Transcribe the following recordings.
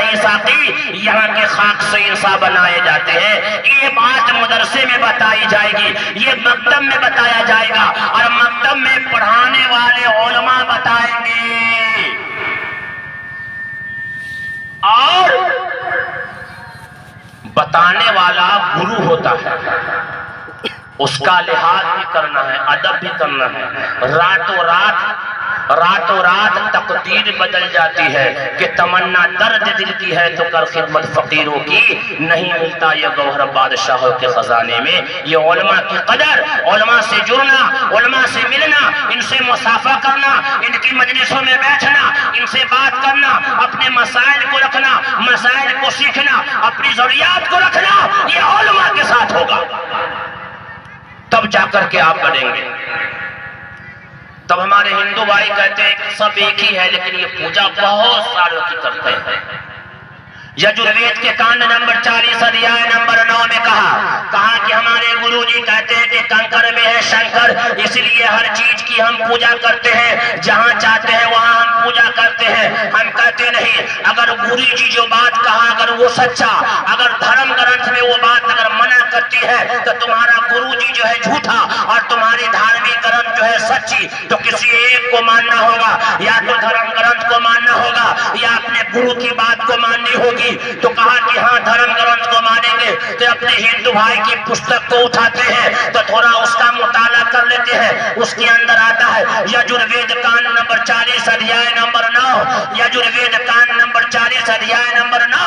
नहीं साकी, यहाँ के खाक से इंसान बनाए जाते हैं। ये बात मदरसे में बताई जाएगी, ये मकतब में बताया जाएगा और मकतब में पढ़ाने वाले उलमा बताएंगे। और बताने वाला गुरु होता है, उसका लिहाज भी करना है, अदब भी करना है। रातों रात तकदीर बदल जाती है कि तमन्ना दर्द दिल की है तो कर खिदमत फकीरों की, नहीं मिलता ये गौहर बादशाहों के खजाने में। ये उलमा की कदर, उलमा से जुड़ना, उलमा से मिलना, इनसे मुसाफा करना, इनकी मजलिसों में बैठना, इनसे बात करना, अपने मसाइल को रखना, मसाइल को सीखना, अपनी जरूरियात को रखना, ये उलमा के साथ होगा। तब जाकर के आप बढ़ेंगे। तब हमारे हिंदू भाई कहते हैं कि सब एक ही है, लेकिन ये पूजा बहुत सारों की करते हैं। यजुर्वेद के कांड नंबर 40 अध्याय नंबर 9 में कहा कि हमारे गुरुजी कहते हैं कि कंकर में है शंकर, इसलिए हर चीज की हम पूजा करते हैं, जहाँ चाहते हैं वहाँ हम पूजा करते हैं। हम कहते नहीं, अगर गुरुजी जो बात कहा अगर वो सच्चा, अगर धर्म ग्रंथ में वो बात अगर मना करती है तो तुम्हारा गुरुजी जो है झूठा और तुम्हारी धार्मिक ग्रंथ जो है सच्ची, तो किसी एक को मानना होगा, या तो धर्म ग्रंथ को मानना होगा या अपने गुरु की बात को माननी होगी। तो कहा कि हाँ धर्म ग्रंथ को मानेंगे, तो अपने हिंदू भाई की पुस्तक को उठाते हैं तो थोड़ा उसका मुताला कर लेते हैं। उसके अंदर आता है यजुर्वेद कांड नंबर 40 अध्याय नंबर 9, यजुर्वेद कांड नंबर 40 अध्याय नंबर 9।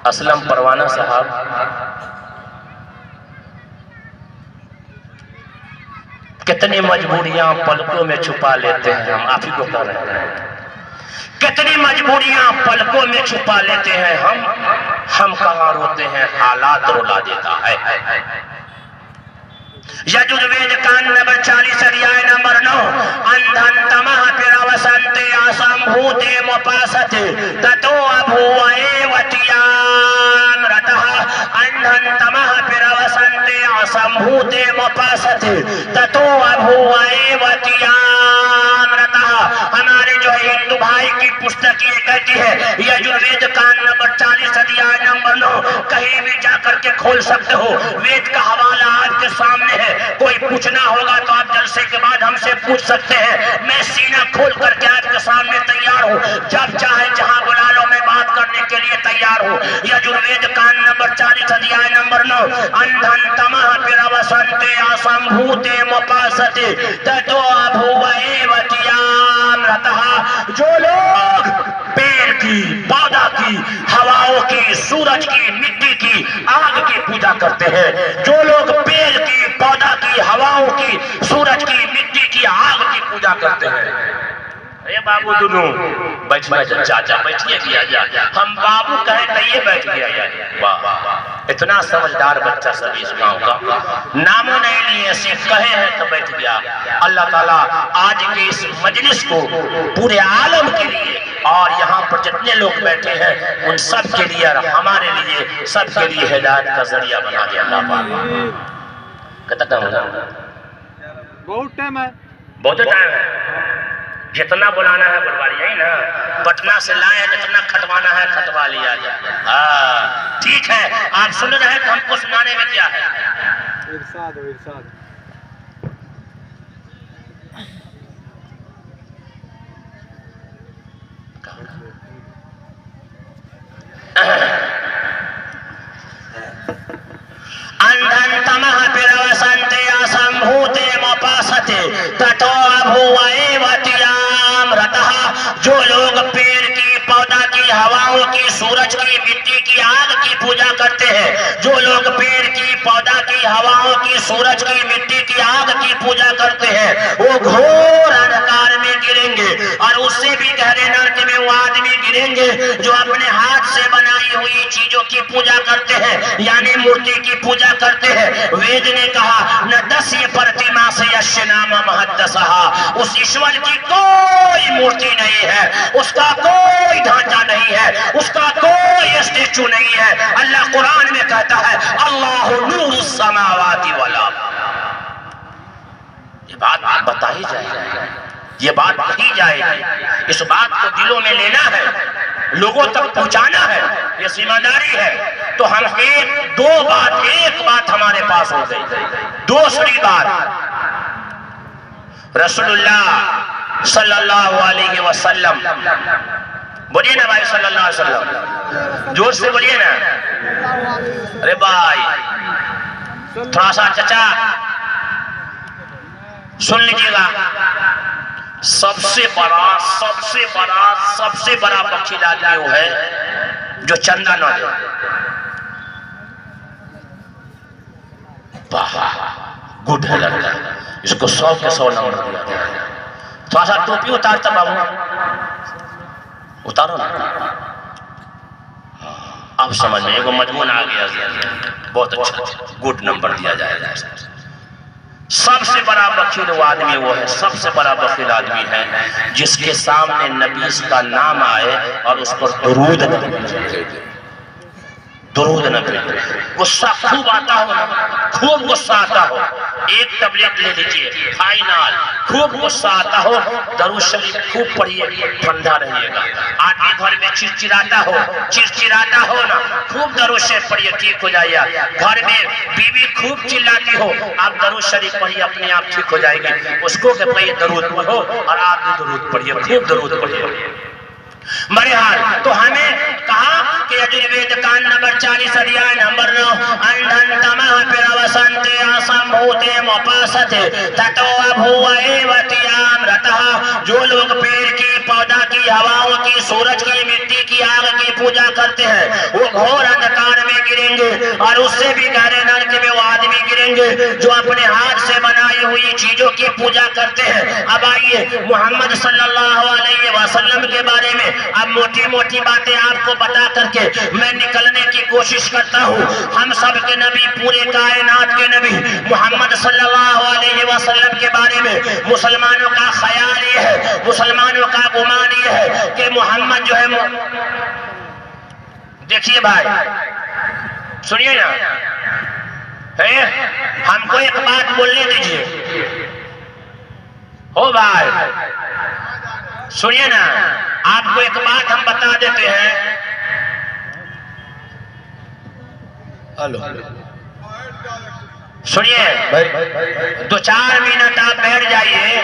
असलम परवाना साहब, कितनी मजबूरियां पलकों में छुपा लेते हैं हम, आप ही को कह रहे हैं। कितनी मजबूरियां पलकों में छुपा लेते हैं हम कहाँ रोते हैं, हालात रुला देता है। यजुर्वेद कांड नंबर 40 अध्याय नंबर 9, अंधन तमः पिरवसन्ते असंभूते मुपासते ततो अभूवैवत्याम रतः। अंधन तमः पिरवसन्ते असंभूते मुपासते ततो अभूवैवत्याम रतः। हमारे जो है हिंदू भाई की पुस्तक ये कहती है, यजुर्वेद कांड नंबर 40 अध्याय नंबर 9, कहीं भी जाकर के खोल सकते हो, वेद का हवाला आपके सामने है। कोई पूछना होगा तो आप जलसे के बाद हमसे पूछ सकते हैं। मैं सीना खोल करके आपके सामने तैयार हूँ, जब चाहे जहाँ बुला लो मैं बात करने के लिए तैयार हूँ। यजुर्वेद कांड नंबर 40 अध्याय नंबर 9, अंधन तमः पिरवसन्ते असंभूते मुपासते ततो अभूवैवत्याम रतः। जो लोग पेड़ की, पौधा की, हवाओं की, सूरज की, मिट्टी की, आग की पूजा करते हैं, जो लोग पेड़ की, पौधा की, हवाओं की, सूरज की, मिट्टी की, आग की पूजा करते हैं। अरे बाबू दुनू बैठिए, चाचा बैठिए भैया, हम बाबू कहे तो ये बैठ गया। वाह, इतना समझदार बच्चा सब इस गांव का, नामों नहीं लिए सिर्फ कहे हैं तो बैठ गया। अल्लाह ताला आज के इस मजलिस को पूरे आलम के लिए और यहाँ पर जितने लोग बैठे हैं उन सब के लिए और हमारे लिए, सब के लिए हिदायत का जरिया बना दिया अल्लाह पाक। कितना टाइम हो गया? बहुत टाइम है, बहुत टाइम है। जितना बुलाना है बुलवा लिया ही ना, पटना से लाए, जितना खटवाना है खटवा लिया। हाँ ठीक है, आप सुन रहे हैं तो हमको सुनाने में क्या है। इरशाद हो इरशाद। अंधन तमः पिरवसन्ते असंभूते मुपासते ततो अभूवैवत्याम रतः। जो लोग पेड़ की, पौधा की, हवाओं की, सूरज की, मिट्टी की, आग की पूजा करते हैं, जो लोग पेड़ की, पौधा की, हवाओं की, सूरज की, मिट्टी की, आग की पूजा करते हैं, वो घोर अंधकार में गिरेंगे। और उससे भी गहरे नरक में वो आदमी गिरेंगे जो अपने हाथ से बनाई हुई चीजों की पूजा करते हैं, यानी मूर्ति की पूजा करते हैं। वेद ने कहा न दस्य प्रतिमा से यश्य नाम महद्दसहा। उस ईश्वर की कोई मूर्ति नहीं है, उसका कोई ढांचा नहीं है, उसका कोई स्टेचू नहीं है। अल्लाह कुरान में कहता है अल्लाहु नूरुस समावाति वल अर्द। ये बात बताई जाएगी, ये बात कही जाएगी, इस बात को दिलों में लेना है। लोगों तक पहुंचाना है, ये जिम्मेदारी है। तो हम एक बात हमारे पास हो गई। दूसरी बात, रसूलुल्लाह सल्लल्लाहु अलैहि वसल्लम, बोलिए ना भाई सल्लल्लाहु अलैहि वसल्लम, जोर से बोलिए ना। अरे भाई थोड़ा सा चचा सुन लीजिएगा। सबसे बड़ा बखील आदमी वो है जो चंदा न दे। वाह गुड है लड़का, इसको 100 के 100 नंबर दिया जाए। थोड़ा सा टोपी उतारता बाबू, उतारो ना। अब समझ में एगो मजमून आ गया, बहुत अच्छा, गुड नंबर दिया जाएगा। सबसे बड़ा बखील वो आदमी वो है, सबसे बड़ा बखील आदमी है जिसके सामने नबी का नाम आए और उस पर दुरूद न भेजे। गुस्सा खूब आता हो ना, खूब गुस्सा आता हो, एक टैबलेट ले लीजिए फाइनल। खूब गुस्सा आता हो, दरूद शरीफ खूब पढ़िए, ठंडा रहिएगा। आदमी घर में चिड़चिड़ाता हो ना, खूब दरूद शरीफ पढ़िए, ठीक हो जाइए। घर में बीवी खूब चिल्लाती हो, आप दरूद शरीफ पढ़िए, अपने आप ठीक हो जाएगी। उसको के पढ़िए दरूद पढ़ो और आप भी दरूद पढ़िए, खूब दरूद पढ़िए। बड़े हाल तो हमें कहा कि यजुर्वेद कांड नंबर 40 अध्याय नंबर 9 अंधन तमः पिरवसन्ते असंभूते मोपासते ततो अभूव एव तियामृतः। जो लोग पेड़ की, पौधा की, हवाओं की, सूरज की, मिट्टी की, आग की पूजा करते हैं वो घोर अंधकार में गिरेंगे और उससे भी गहरे नरक में वो आदमी गिरेंगे जो अपने हाथ से बनाई हुई चीजों की पूजा करते हैं। अब आइए मोहम्मद सल्लल्लाहु अलैहि वसल्लम के बारे में अब मोटी मोटी बातें आपको बता करके मैं निकलने की कोशिश करता हूँ। हम सब के नबी, पूरे कायनात के नबी मोहम्मद सल्लल्लाहु अलैहि वसल्लम के बारे में मुसलमानों का ख्याल ये है, मुसलमानों का गुमान ये है कि मोहम्मद जो है, देखिए भाई सुनिए ना, है हमको एक बात बोलने दीजिए। ओ भाई सुनिए ना, आपको एक बात हम बता देते हैं। हेलो सुनिए, 2-4 मिनट आप बैठ जाइए।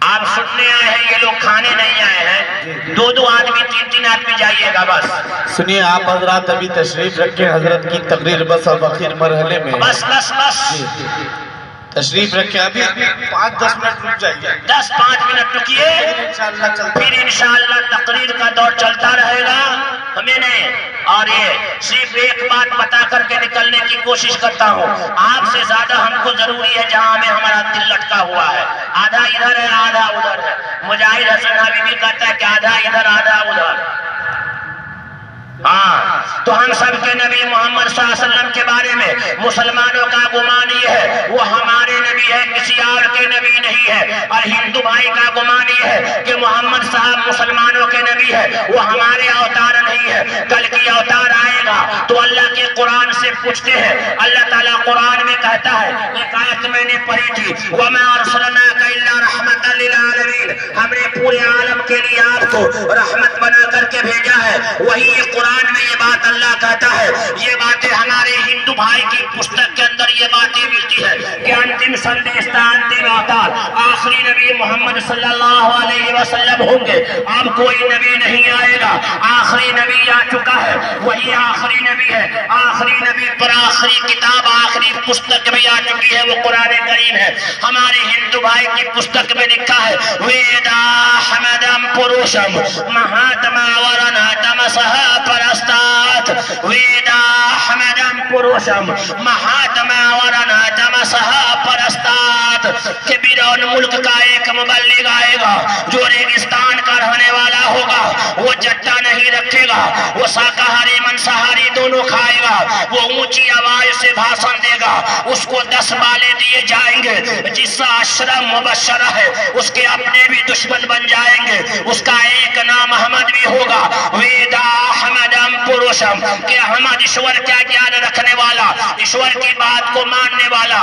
आप सुनने आए हैं, ये लोग खाने नहीं आए हैं। 2-2 आदमी, 3-3 आदमी जाइएगा बस। सुनिए आप हजरत अभी तशरीफ रखें, हजरत की तकरीर बस अब आखिर मरहले में। बस तशरीफ रखें, अभी 5-10 मिनट रुक जाइए। 10-5 मिनट रुकिए, फिर इंशाअल्लाह तकरीर का दौर चलता रहेगा। हमें नहीं, और ये सिर्फ एक बात बता करके निकलने की कोशिश करता हूँ। आपसे ज्यादा हमको जरूरी है जहाँ हमें हमारा दिल लटका हुआ है। आधा इधर है, आधा उधर है। मुजाहिद हसन नबी भी कहता है कि आधा इधर, आधा उधर। हाँ, तो हम सब के नबी मोहम्मद सल्लल्लाहु अलैहि वसल्लम के बारे में मुसलमानों का गुमान ये है वो हमारे नबी है, किसी और के नबी नहीं है। और हिंदू भाई का गुमान ये है कि मोहम्मद साहब मुसलमानों के नबी है, वो हमारे अवतार नहीं है। कल की अवतार आएगा तो अल्लाह के कुरान से पूछते हैं। अल्लाह ताला कुरान में कहता है, एक आयत मैंने पढ़ी थी, वमा अरसलनाका इल्ला रहमतल लिल आलमीन, हमने पूरे आलम के लिए आपको रहमत बना करके भेजा है। वही कुरान में ये बात अल्लाह कहता है। ये बातें हमारे हिंदू भाई की पुस्तक के अंदर ये बातें मिलती है कि अंतिम संदेश का अंतिम अवतार आखिरी नबी मोहम्मद सल्लल्लाहु अलैहि वसल्लम होंगे। अब कोई नबी नहीं आएगा, आखिरी नबी आ चुका है, वही आखिरी नबी है। आखिरी नबी पर आखिरी किताब, आखिरी पुस्तक भी आ चुकी है, वो कुरान करीम है। हमारे हिंदू भाई की पुस्तक में लिखा है, वेदा हमदम पुरुषम महात्मा वरनातम सह परस्तात, वेदा हमदम पुरुषम महात्मा वरनातम सह परस्तात। के बिरौन मुल्क का एक मुबल्लिग आएगा जो रेगिस्तान का रहने वाला होगा। वो जट्टा नहीं रखेगा, वो शाकाहारी मांसाहारी दोनों खाएगा। वो ऊंची आवाज से भाषण देगा, उसको 10 बाले दिए जाएंगे। जिसका आश्रम मुबश्शरा है उसके अपने भी दुश्मन बन जाएंगे। उसका एक नाम अहमद भी होगा। वेदा हमदम पुरुष निर्दोष हम कि हमारे ईश्वर क्या ज्ञान रखने वाला, ईश्वर की बात को मानने वाला,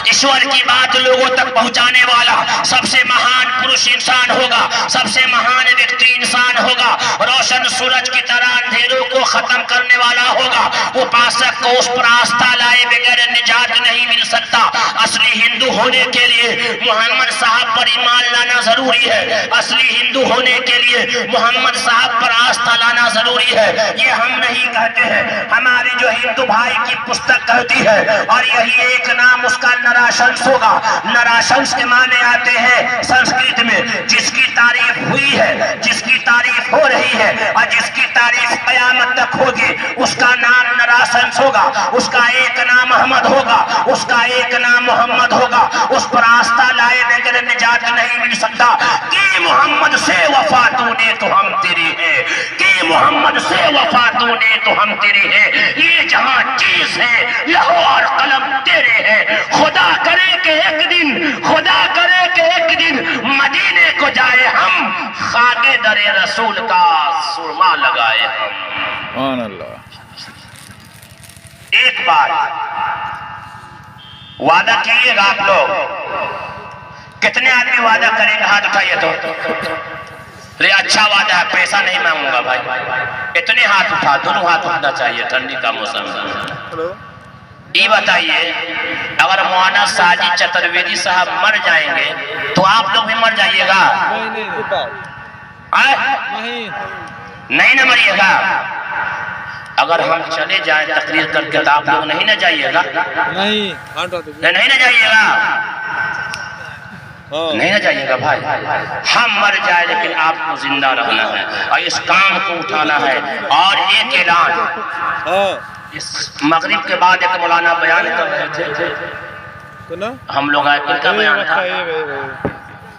ईश्वर की बात लोगों तक पहुंचाने वाला सबसे महान पुरुष इंसान होगा, सबसे महान व्यक्ति इंसान होगा। रोशन सूरज की तरह अंधेरों को खत्म करने वाला होगा। उपासक को उस पर आस्था लाए बगैर निजात नहीं मिल सकता। असली हिंदू होने के लिए मोहम्मद साहब पर ईमान लाना जरूरी है। असली हिंदू होने के लिए मोहम्मद साहब पर आस्था लाना जरूरी है। ये हम नहीं कहते हैं, हमारी जो हिंदू भाई की पुस्तक कहती है, और यही एक नाम उसका नराशंस होगा। नराशंस के माने आते हैं संस्कृत में जिसकी तारीफ हुई है, जिसकी तारीफ हो रही है और जिसकी तारीफ कयामत तक होगी, उसका नाम नराशंस होगा, उसका एक नाम अहमद होगा, उसका एक नाम मोहम्मद होगा। उस पर आस्था लाए बगैर निजात नहीं मिल सकता। कि मोहम्मद से वफा तूने तो हम तेरे हैं, कि मोहम्मद से वफा तूने तो हम तेरे हैं। ये जहां चीज है लौह और कलम तेरे हैं। खुदा करे कि एक दिन, खुदा करे कि एक दिन मदीने को जाए हम, खाके दरे रसूल का सुरमा लगाए हम। सुभान अल्लाह। एक बार वादा कीजिएगा आप लोग, कितने आदमी वादा करेंगे? हाथ उठाइए तो। अरे अच्छा वादा है, पैसा नहीं मांगूंगा भाई। इतने हाथ उठा, दोनों हाथ उठना चाहिए, ठंडी का मौसम। ये बताइए, अगर मौलाना साजिद चतुर्वेदी साहब मर जाएंगे तो आप लोग भी मर जाइएगा? नहीं ना मरिएगा? अगर हम चले जाए तकरीर करके तो आप लोग नहीं ना जाइएगा? नहीं ना जाइएगा? नहीं ना जाइएगा भाई। हम मर जाए लेकिन आपको जिंदा रहना है और इस काम को उठाना है। और एक ऐलान, इस मगरिब के बाद एक मौलाना बयान कर रहे थे, हम लोग आए, उनका बयान था,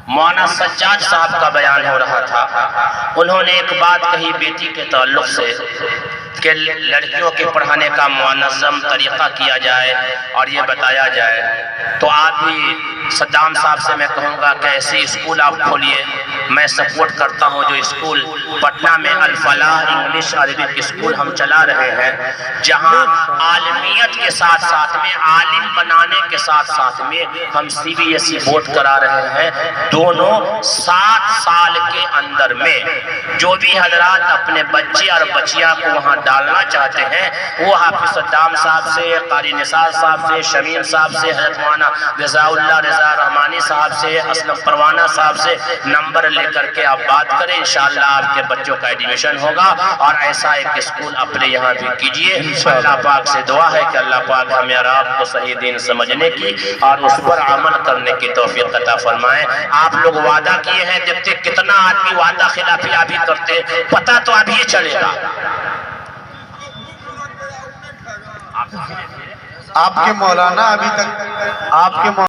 मौलाना सज्जाद साहब का बयान हो रहा था। उन्होंने एक बात कही बेटी के ताल्लुक से कि लड़कियों के पढ़ाने का मुनज़्ज़म तरीक़ा किया जाए और ये बताया जाए। तो आप भी सद्दाम साहब से मैं कहूँगा कि ऐसे स्कूल आप खोलिए। मैं सपोर्ट करता हूँ जो स्कूल पटना में अल फलाह इंग्लिश अरबिक स्कूल हम चला रहे हैं, जहाँ आलमियत के साथ साथ में आलिम बनाने के साथ साथ में हम CBSE बोर्ड करा रहे हैं। दोनों 7 साल के अंदर में जो भी हजरात अपने बच्चे और बच्चियाँ को वहाँ डालना चाहते हैं, वो हाफिज सद्दाम साहब से, कारी निसार साहब से, शमीम साहब से, हज़रत मौलाना रज़ाउल्लाह रज़ा रहमानी साहब से, असलम परवाना साहब से नंबर लेकर के आप बात करें। इंशाअल्लाह आपके बच्चों का एडमिशन होगा। और ऐसा एक स्कूल अपने यहाँ भी कीजिए। अल्लाह पाक से दुआ है कि अल्लाह पाक हमें और आपको सही दिन समझने की और उस पर अमल करने की तौफीक अता फरमाए। आप लोग वादा किए हैं, देखते कितना आदमी वादा खिलाफी अभी करते, पता तो अभी ये चलेगा। आपके मौलाना अभी तक आपके